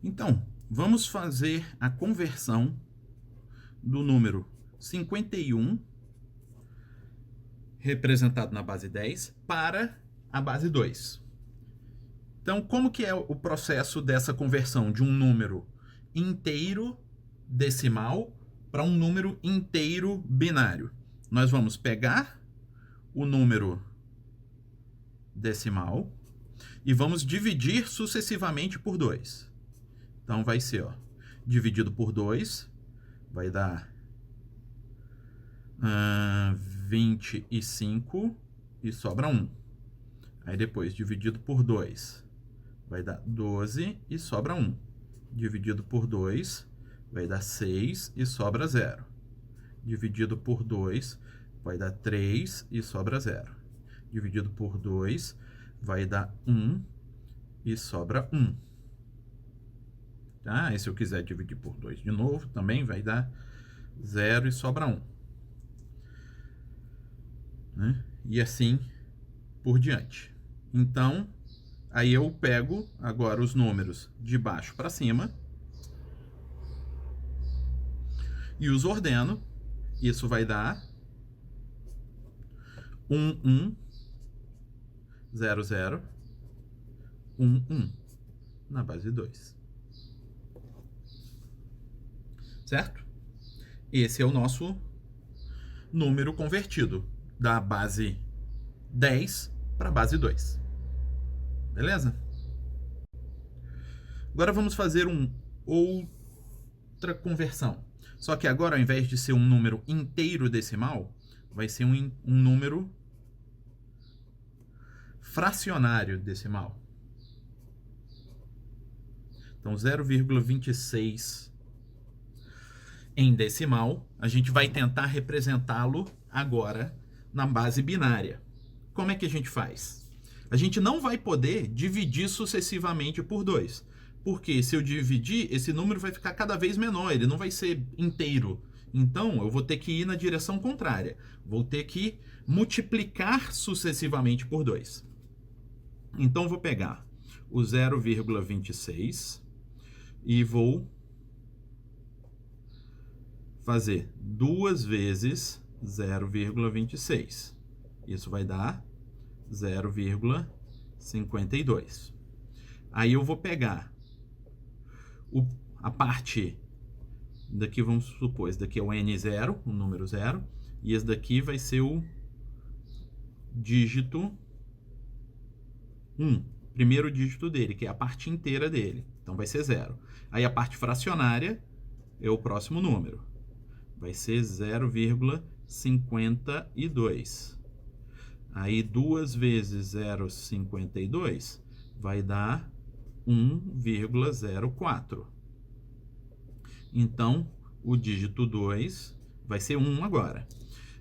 Então, vamos fazer a conversão do número 51, representado na base 10, para a base 2. Então, como que é o processo dessa conversão de um número inteiro decimal para um número inteiro binário? Nós vamos pegar o número decimal e vamos dividir sucessivamente por 2. Então, vai ser, dividido por 2, vai dar 25 e sobra 1. Aí depois, dividido por 2, vai dar 12 e sobra 1. Dividido por 2, vai dar 6 e sobra 0. Dividido por 2, vai dar 3 e sobra 0. Dividido por 2, vai dar 1 e sobra 1. Tá? E se eu quiser dividir por 2 de novo, também vai dar 0 e sobra 1. Né? E assim por diante. Então, aí eu pego agora os números de baixo para cima e os ordeno. Isso vai dar 1, 1, 0, 0, 1, 1 na base 2. Certo? Esse é o nosso número convertido da base 10 para a base 2. Beleza? Agora vamos fazer outra conversão. Só que agora, ao invés de ser um número inteiro decimal, vai ser um número fracionário decimal. Então, 0,26 em decimal, a gente vai tentar representá-lo agora na base binária. Como é que a gente faz? A gente não vai poder dividir sucessivamente por 2, porque se eu dividir, esse número vai ficar cada vez menor, ele não vai ser inteiro. Então, eu vou ter que ir na direção contrária. Vou ter que multiplicar sucessivamente por 2. Então, vou pegar o 0,26 e vou fazer 2 vezes 0,26. Isso vai dar 0,52. Aí eu vou pegar a parte daqui, vamos supor, esse daqui é o N0, o número 0, e esse daqui vai ser o dígito 1, primeiro dígito dele, que é a parte inteira dele. Então vai ser 0. Aí a parte fracionária é o próximo número. Vai ser 0,52. Aí 2 vezes 0,52 vai dar 1,04. Então, o dígito 2 vai ser 1 agora.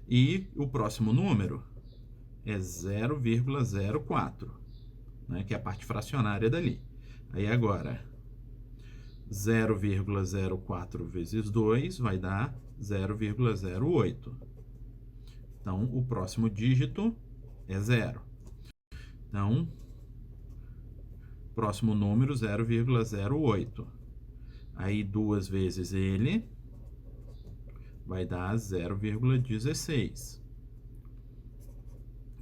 E o próximo número é 0,04, né, que é a parte fracionária dali. Aí agora, 0,04 vezes 2 vai dar 0,08. Então, o próximo dígito é 0. Então, próximo número, 0,08. Aí, 2 vezes ele vai dar 0,16.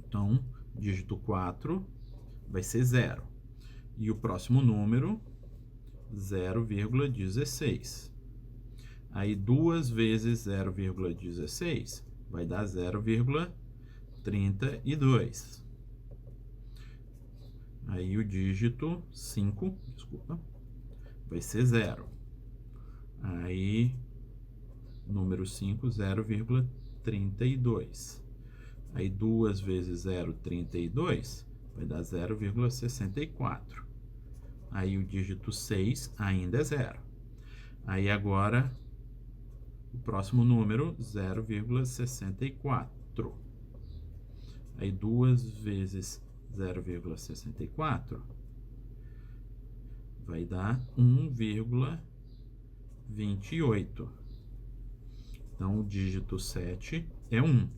Então, dígito 4 vai ser 0. E o próximo número, 0,16. Aí, 2 vezes 0,16 vai dar 0,32. Aí o dígito 5, vai ser 0. Aí, número 5, 0,32. Aí 2 vezes 0,32 vai dar 0,64. Aí o dígito 6 ainda é 0. Aí agora, o próximo número, 0,64. Aí 2 vezes 0,64 vai dar 1,28. Então, o dígito 7 é 1.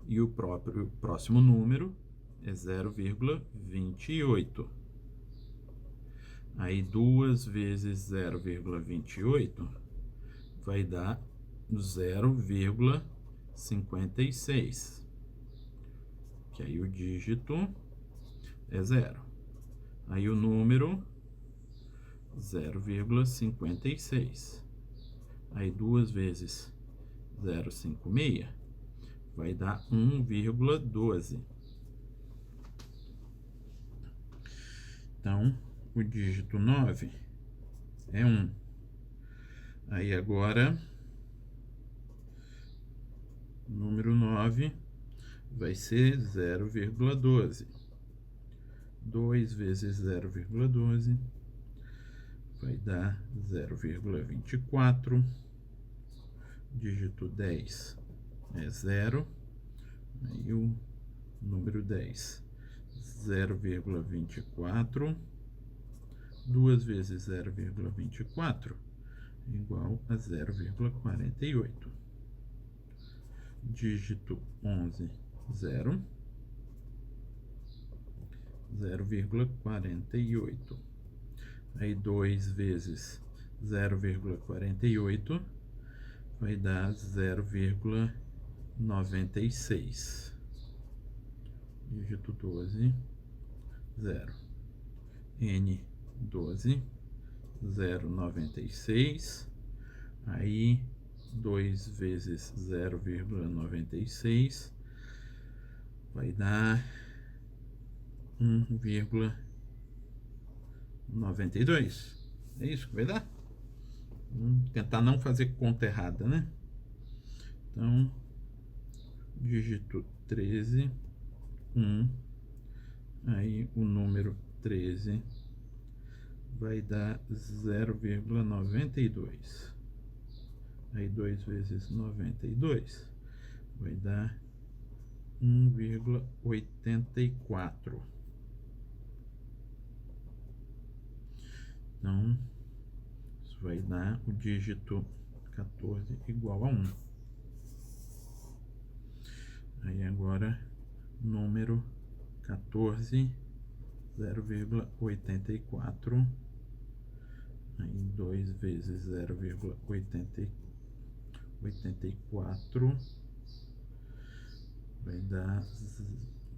E o próximo número é 0,28. Aí 2 vezes 0,28 vai dar 0,56. Que aí o dígito é 0. Aí o número 0,56. Aí 2 vezes 0,56 vai dar 1,12. Então, o dígito 9 é 1. Aí agora, o número 9 vai ser 0,12. 2 vezes 0,12 vai dar 0,24. Dígito 10 é 0. Aí o número 10, 0,24. 2 vezes 0,24 é igual a 0,48. Dígito 11, 0. 0,48. Aí 2 vezes 0,48 vai dar 0,96. Dígito 12, 0. N 12, 0,96. Aí 2 vezes 0,96 vai dar 1,92. É isso que vai dar? Vamos tentar não fazer conta errada, né? Então, dígito 13, 1. Aí o número 13 vai dar 0,92. Aí 2 vezes 92 vai dar 1,84. Então, isso vai dar o dígito 14 igual a 1. Aí agora, número 14, 0,84. Aí 2 vezes 0,84 vai dar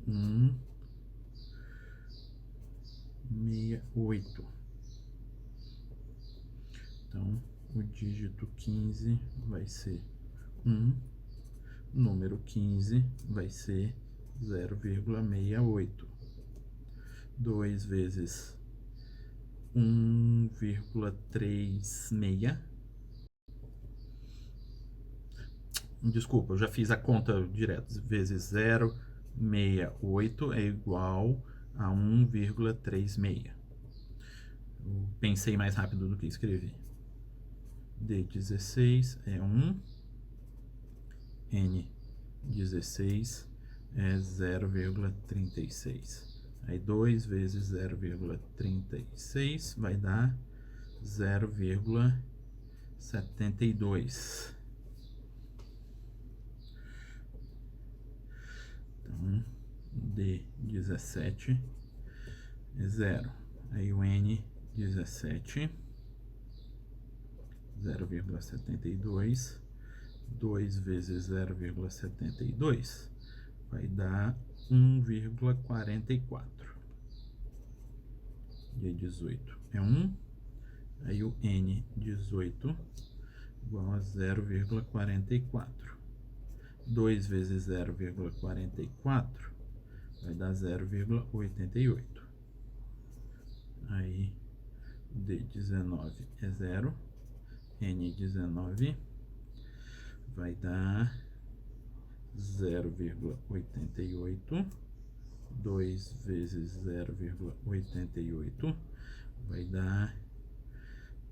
1,68. Então, o dígito 15 vai ser 1. Número 15 vai ser 0,68. 2 vezes 1,36. Desculpa, eu já fiz a conta direto. Vezes 0,68 é igual a 1,36. Eu pensei mais rápido do que escrevi. D16 é 1. N16 é 0,36. Aí 2 vezes 0,36 vai dar 0,72. Então, D17 é 0. Aí o N17, 0,72. 2 vezes 0,72 vai dar 1,44. D18 é 1. Aí o N18 igual a 0,44. 2 vezes 0,44 vai dar 0,88. Aí D19 é 0. N19 vai dar 0,88. 2 vezes 0,88 vai dar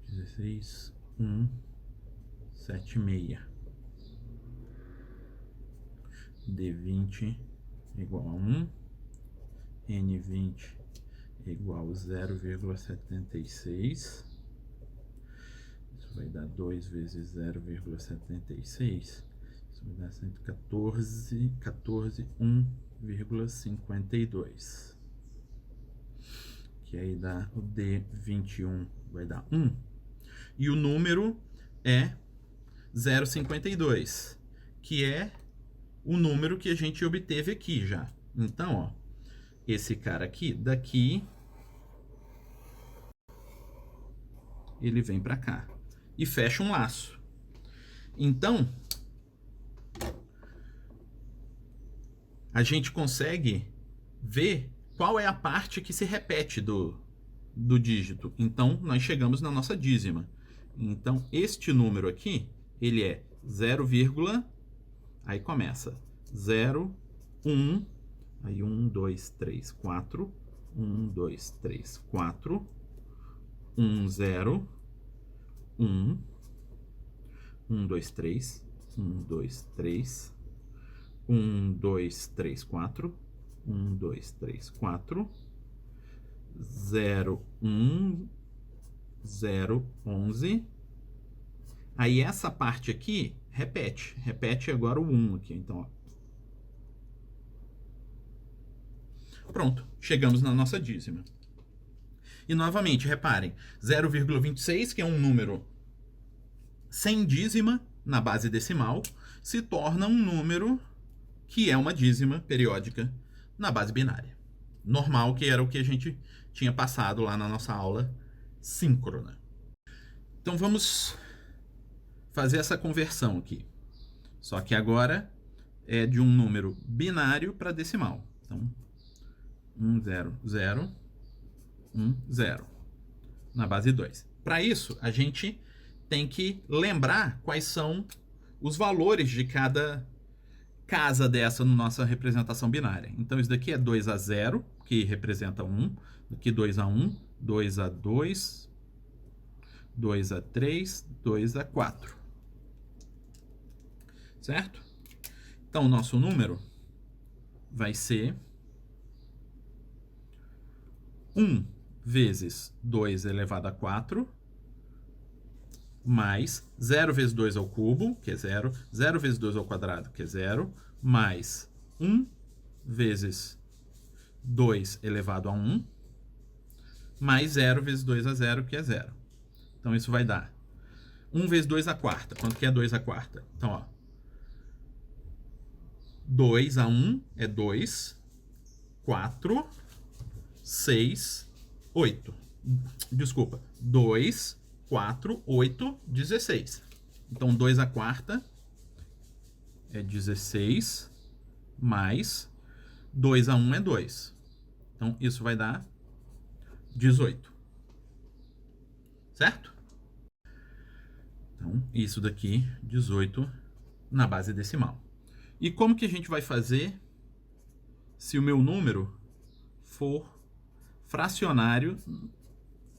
16,176. D20 igual a 1. N20 igual a 0,76. Isso vai dar 2 vezes 0,76. Isso vai dar 114,1,52. que aí dá o D21, vai dar 1. E o número é 0,52, que é o número que a gente obteve aqui já. Então, ó, esse cara aqui, daqui, ele vem para cá e fecha um laço. Então, a gente consegue ver qual é a parte que se repete do dígito. Então, nós chegamos na nossa dízima. Então, este número aqui, ele é 0, aí começa 0, 1, aí 1, 2, 3, 4, 1, 2, 3, 4, 1, 0, 1, 1, 2, 3, 1, 2, 3, 1, 2, 3, 4, 1, 2, 3, 4, 0, 1, 0, 11. Aí essa parte aqui repete agora o 1 aqui, então, ó. Pronto, chegamos na nossa dízima. E novamente, reparem, 0,26, que é um número sem dízima na base decimal, se torna um número que é uma dízima periódica na base binária. Normal, que era o que a gente tinha passado lá na nossa aula síncrona. Então vamos fazer essa conversão aqui. Só que agora é de um número binário para decimal. Então, 1, 0, 0, 1, 0, na base 2. Para isso, a gente tem que lembrar quais são os valores de cada casa dessa na nossa representação binária. Então, isso daqui é 2 a 0, que representa 1. Aqui 2 a 1, 2 a 2, 2 a 3, 2 a 4. Certo? Então, o nosso número vai ser 1 vezes 2 elevado a 4, mais 0 vezes 2 ao cubo, que é 0, 0 vezes 2 ao quadrado, que é 0, mais 1 vezes 2 elevado a 1, mais 0 vezes 2 a 0, que é 0. Então, isso vai dar 1 vezes 2 a quarta. Quanto que é 2 a quarta? Então, ó, 2 a 1 é 2, 4, 6, 8. Desculpa, 2, 4, 8, 16. Então, 2 a quarta é 16, mais 2 a 1 é 2. Então, isso vai dar 18. Certo? Então, isso daqui, 18 na base decimal. E como que a gente vai fazer se o meu número for fracionário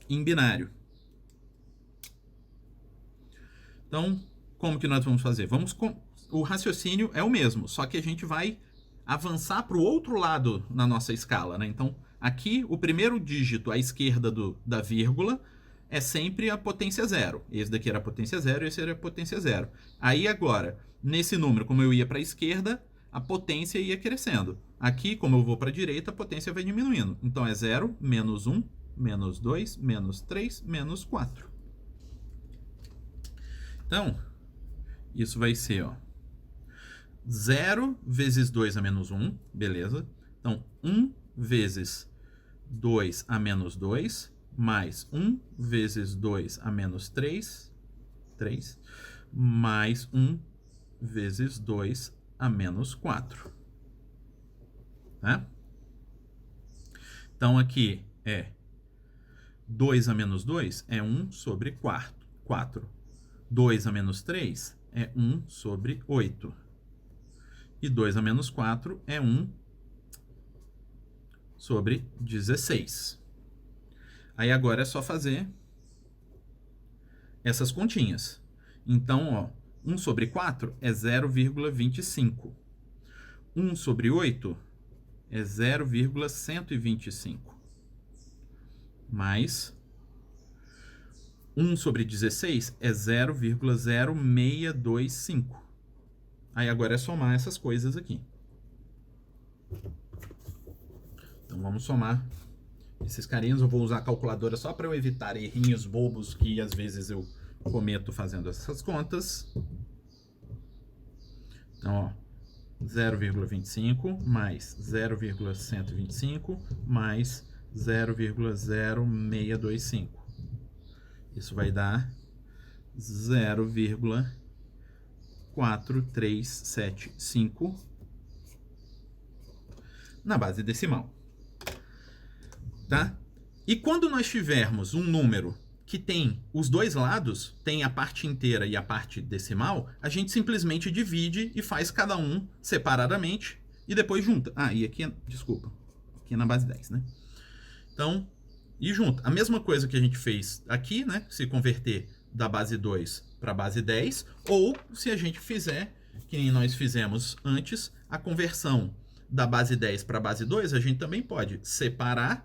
em binário? Então, como que nós vamos fazer? O raciocínio é o mesmo, só que a gente vai avançar para o outro lado na nossa escala, né? Então, aqui, o primeiro dígito à esquerda da vírgula é sempre a potência zero. Esse daqui era a potência zero e esse era a potência zero. Aí, agora, nesse número, como eu ia para a esquerda, a potência ia crescendo. Aqui, como eu vou para a direita, a potência vai diminuindo. Então, é 0, menos 1, menos 2, menos 3, menos 4. Então, isso vai ser, ó, 0 vezes 2 a menos 1, beleza? Então, 1 vezes 2 a menos 2, mais 1 vezes 2 a menos 3, 3, mais 1 vezes 2 a menos 4. Tá? Então, aqui é 2 a menos 2 é 1 sobre 4. 2 a menos 3 é 1 sobre 8. E 2 a menos 4 é 1 sobre 16. Aí agora é só fazer essas continhas. Então, ó, 1 sobre 4 é 0,25. 1 sobre 8 é 0,125. Mais 1 sobre 16 é 0,0625. Aí agora é somar essas coisas aqui. Então vamos somar Esses carinhos eu vou usar a calculadora só para eu evitar errinhos bobos que às vezes eu cometo fazendo essas contas. Então, ó, 0,25 mais 0,125 mais 0,0625. Isso vai dar 0,4375 na base decimal. Tá? E quando nós tivermos um número que tem os dois lados, tem a parte inteira e a parte decimal, a gente simplesmente divide e faz cada um separadamente e depois junta. Ah, e aqui, desculpa, aqui é na base 10, né? Então, e junta. A mesma coisa que a gente fez aqui, né? Se converter da base 2 para a base 10, ou se a gente fizer, que nem nós fizemos antes, a conversão da base 10 para a base 2, a gente também pode separa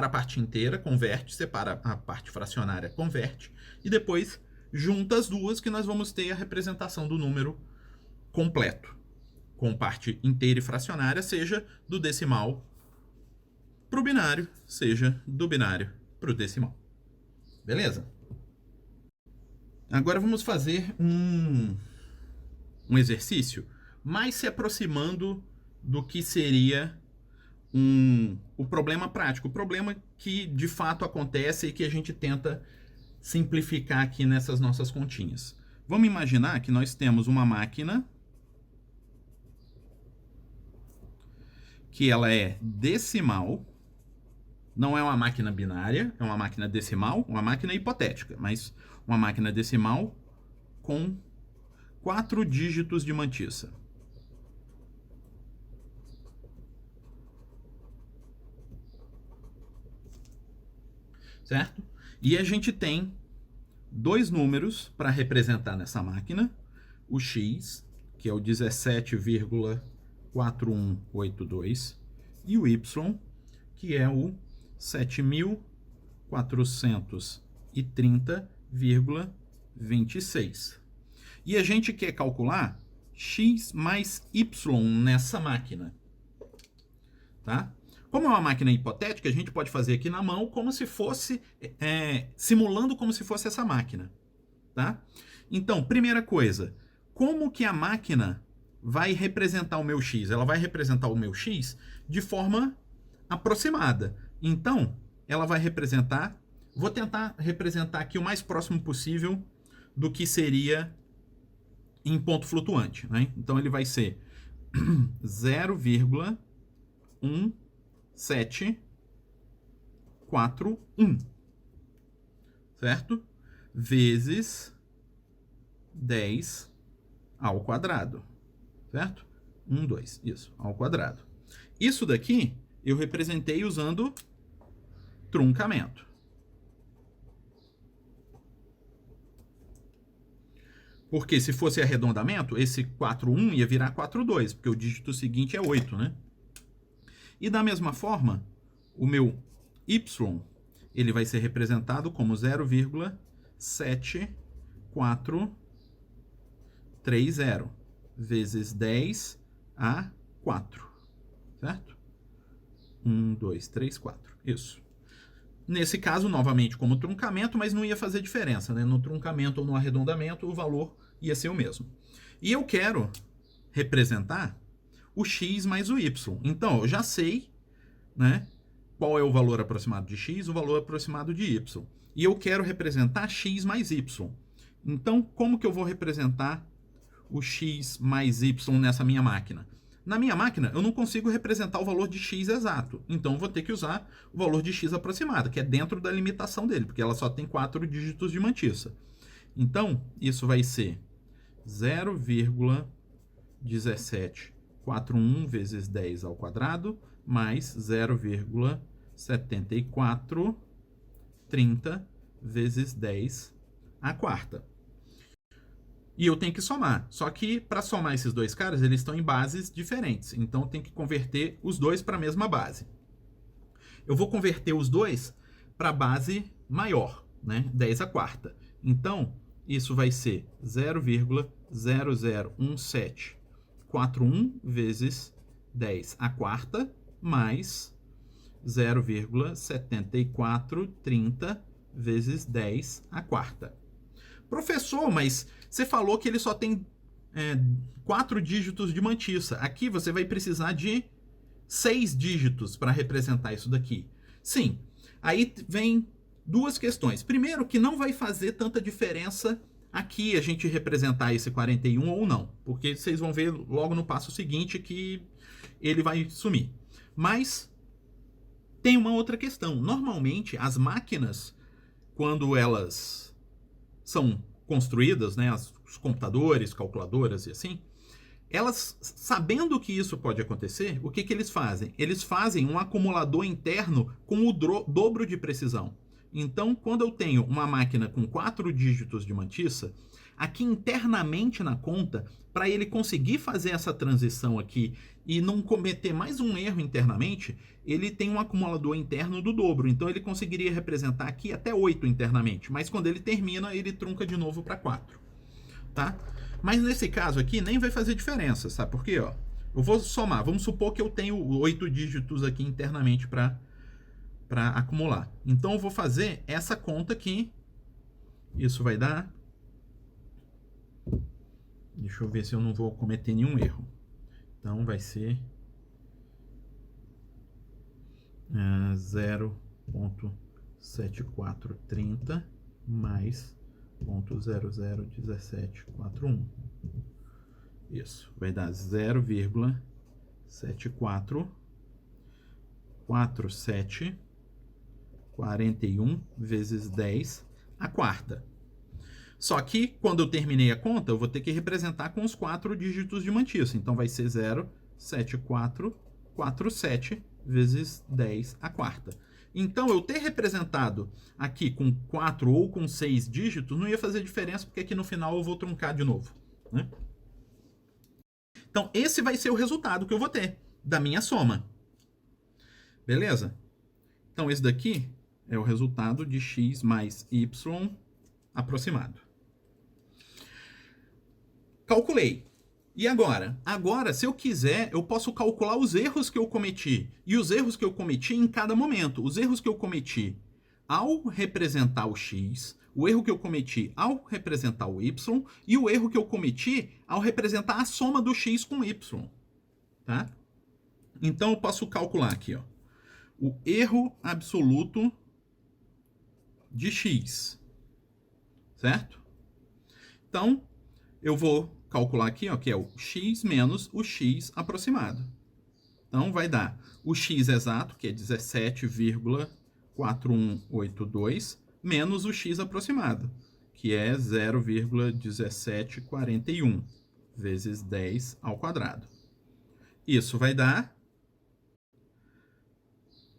a parte inteira, converte, separa a parte fracionária, converte, e depois junta as duas que nós vamos ter a representação do número completo, com parte inteira e fracionária, seja do decimal para o binário, seja do binário para o decimal. Beleza? Agora vamos fazer um exercício mais se aproximando do que seria o problema prático, o problema que de fato acontece e que a gente tenta simplificar aqui nessas nossas continhas. Vamos imaginar que nós temos uma máquina que ela é decimal, não é uma máquina binária, é uma máquina decimal, uma máquina hipotética, mas uma máquina decimal com 4 dígitos de mantissa. Certo? E a gente tem dois números para representar nessa máquina, o x, que é o 17,4182, e o y, que é o 7.430,26. E a gente quer calcular x mais y nessa máquina. Tá? Como é uma máquina hipotética, a gente pode fazer aqui na mão como se fosse, simulando como se fosse essa máquina. Tá? Então, primeira coisa, como que a máquina vai representar o meu x? Ela vai representar o meu x de forma aproximada. Então, ela vai representar, vou tentar representar aqui o mais próximo possível do que seria em ponto flutuante. Né? Então, ele vai ser 0,1741, certo? Vezes 10 ao quadrado, certo? 1, 2, isso, ao quadrado. Isso daqui eu representei usando truncamento. Porque se fosse arredondamento, esse 4,1 ia virar 4,2, porque o dígito seguinte é 8, né? E da mesma forma, o meu y, ele vai ser representado como 0,7430 vezes 10 a 4, certo? 1, 2, 3, 4, isso. Nesse caso, novamente, como truncamento, mas não ia fazer diferença, né? No truncamento ou no arredondamento, o valor ia ser o mesmo. E eu quero representar o x mais o y. Então, eu já sei, né, qual é o valor aproximado de x, o valor aproximado de y. E eu quero representar x mais y. Então, como que eu vou representar o x mais y nessa minha máquina? Na minha máquina, eu não consigo representar o valor de x exato. Então, eu vou ter que usar o valor de x aproximado, que é dentro da limitação dele, porque ela só tem 4 dígitos de mantissa. Então, isso vai ser 0,1741 vezes 10 ao quadrado, mais 0,7430 vezes 10 à quarta. E eu tenho que somar. Só que para somar esses dois caras, eles estão em bases diferentes. Então eu tenho que converter os dois para a mesma base. Eu vou converter os dois para a base maior, né? 10 à quarta. Então, isso vai ser 0,001741 vezes 10 à quarta, mais 0,7430 vezes 10 à quarta. Professor, mas você falou que ele só tem 4 dígitos de mantiça. Aqui você vai precisar de 6 dígitos para representar isso daqui. Sim, aí vem duas questões. Primeiro, que não vai fazer tanta diferença aqui a gente representar esse 41 ou não, porque vocês vão ver logo no passo seguinte que ele vai sumir. Mas tem uma outra questão. Normalmente, as máquinas, quando elas são construídas, né, os computadores, calculadoras e assim, elas, sabendo que isso pode acontecer, o que, que eles fazem? Eles fazem um acumulador interno com o dobro de precisão. Então, quando eu tenho uma máquina com 4 dígitos de mantiça, aqui internamente na conta, para ele conseguir fazer essa transição aqui e não cometer mais um erro internamente, ele tem um acumulador interno do dobro. Então, ele conseguiria representar aqui até 8 internamente. Mas quando ele termina, ele trunca de novo para 4. Tá? Mas nesse caso aqui nem vai fazer diferença, sabe por quê? Ó, eu vou somar, vamos supor que eu tenho 8 dígitos aqui internamente para acumular. Então eu vou fazer essa conta aqui. Isso vai dar... Deixa eu ver se eu não vou cometer nenhum erro. Então vai ser 0,7430 mais 0,001741. Isso, vai dar 0,744741 vezes 10 à quarta. Só que, quando eu terminei a conta, eu vou ter que representar com os 4 dígitos de mantiça. Então, vai ser 0,7447 vezes 10 à quarta. Então, eu ter representado aqui com 4 ou com 6 dígitos não ia fazer diferença, porque aqui no final eu vou truncar de novo, né? Então, esse vai ser o resultado que eu vou ter da minha soma. Beleza? Então, esse daqui é o resultado de x mais y aproximado. Calculei. E agora? Agora, se eu quiser, eu posso calcular os erros que eu cometi. E os erros que eu cometi em cada momento. Os erros que eu cometi ao representar o x, o erro que eu cometi ao representar o y e o erro que eu cometi ao representar a soma do x com y. Tá? Então, eu posso calcular aqui, ó, o erro absoluto de x. Certo? Então, eu vou calcular aqui, ó, que é o x menos o x aproximado. Então, vai dar o x exato, que é 17,4182, menos o x aproximado, que é 0,1741, vezes 10 ao quadrado. Isso vai dar...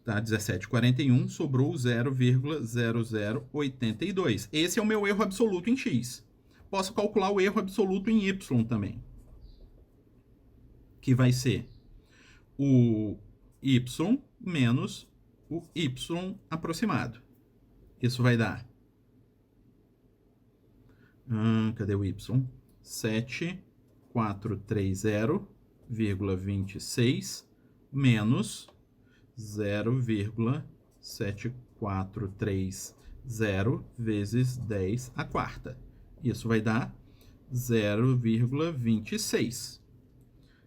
Tá, 17,41, sobrou 0,0082. Esse é o meu erro absoluto em x. Posso calcular o erro absoluto em y também, que vai ser o y menos o y aproximado. Isso vai dar... cadê o y? 7430,26 menos 0,7430 vezes 10 à quarta. Isso vai dar 0,26,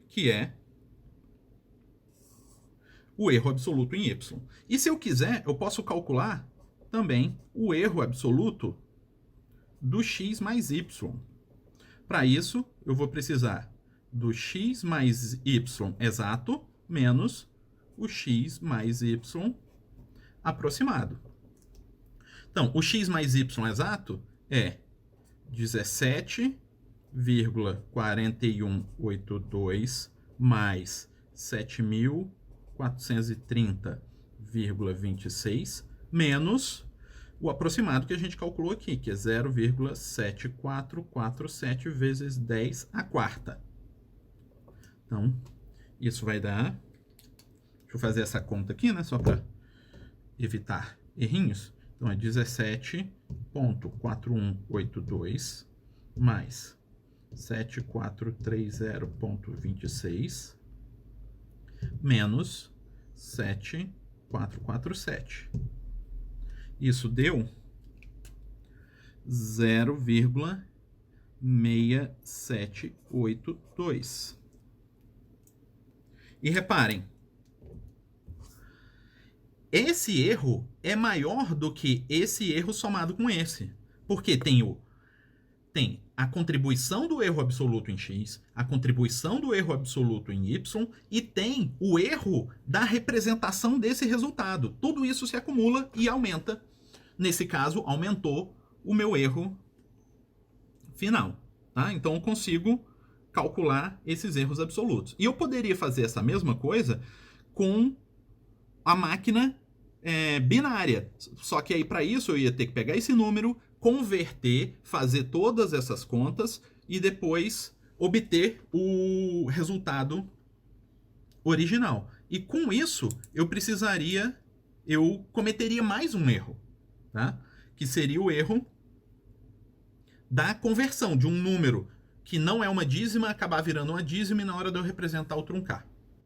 que é o erro absoluto em y. E se eu quiser, eu posso calcular também o erro absoluto do x mais y. Para isso, eu vou precisar do x mais y exato menos o x mais y aproximado. Então, o x mais y exato é 17,4182 mais 7.430,26 menos o aproximado que a gente calculou aqui, que é 0,7447 vezes 10 à quarta. Então, isso vai dar... Deixa eu fazer essa conta aqui, né? Só para evitar errinhos. Então, é 17,4182 mais 7430,26 menos 7 447. Isso deu 0,6782. E reparem, esse erro é maior do que esse erro somado com esse. Porque tem a contribuição do erro absoluto em x, a contribuição do erro absoluto em y, e tem o erro da representação desse resultado. Tudo isso se acumula e aumenta. Nesse caso, aumentou o meu erro final. Tá? Então, eu consigo calcular esses erros absolutos. E eu poderia fazer essa mesma coisa com a máquina binária. Só que aí, para isso, eu ia ter que pegar esse número, converter, fazer todas essas contas e depois obter o resultado original. E com isso, eu cometeria mais um erro, tá? Que seria o erro da conversão de um número que não é uma dízima acabar virando uma dízima e na hora de eu representar o truncar.